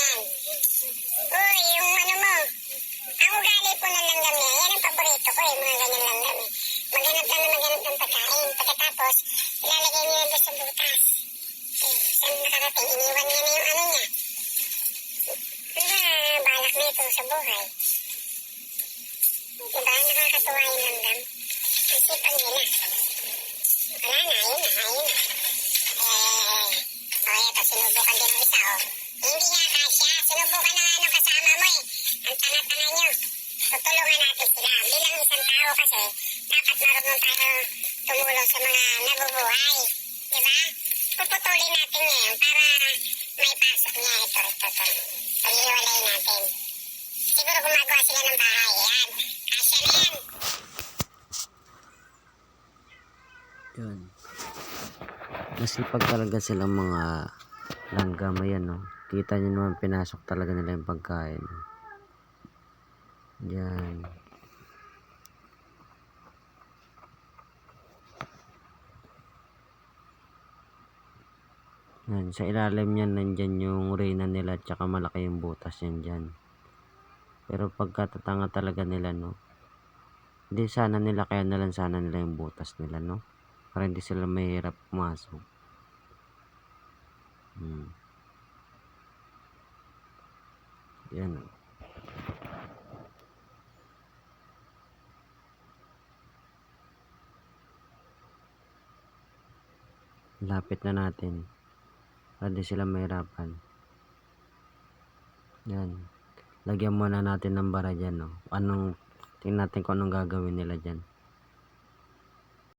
yan. Uy, yung ano mo. Ang ugali po ng langgam niya, yan ang paborito ko mga ganyan langgam Maghanap lang na maghanap ng pagkain. Pagkatapos, ilalagay niya doon sa butas. Saan nakarating? Iniwan niya na yung ano niya. Balak na ito sa buhay. Diba? Nakakatuwa yung langgam. Ang sipag nila. Wala na, ayun na. Ito, sinubukan din ng isa, Hindi nga kasya. Sinubukan na nga ng kasama mo Ang tanga-tanga nyo. Tutulungan natin sila. Bilang isang tao kasi, dapat marunong tayo tumulong sa mga nabubuhay. Diba? Puputulin natin ngayon para may pasok niya. Ito. Pag-iwalay natin. Siguro gumagawa sila ng bahay. Yan. Kasya na yan. Yun. Masipag talaga silang mga langgam. Ayan, no? Kita nyo naman, pinasok talaga nila yung pagkain. Yan. Yan. Sa ilalim yan, nandyan yung reyna nila at saka malaki yung butas yan dyan. Pero pagkatatanga talaga nila, no? Hindi sana nila, kaya nalang sana nila yung butas nila, no? Para hindi sila mahirap pumasok. Yan. Lapit na natin. Para di sila mahirapan. Yan. Lagyan muna natin ng bara dyan, no? Tingnan natin kung anong gagawin nila dyan.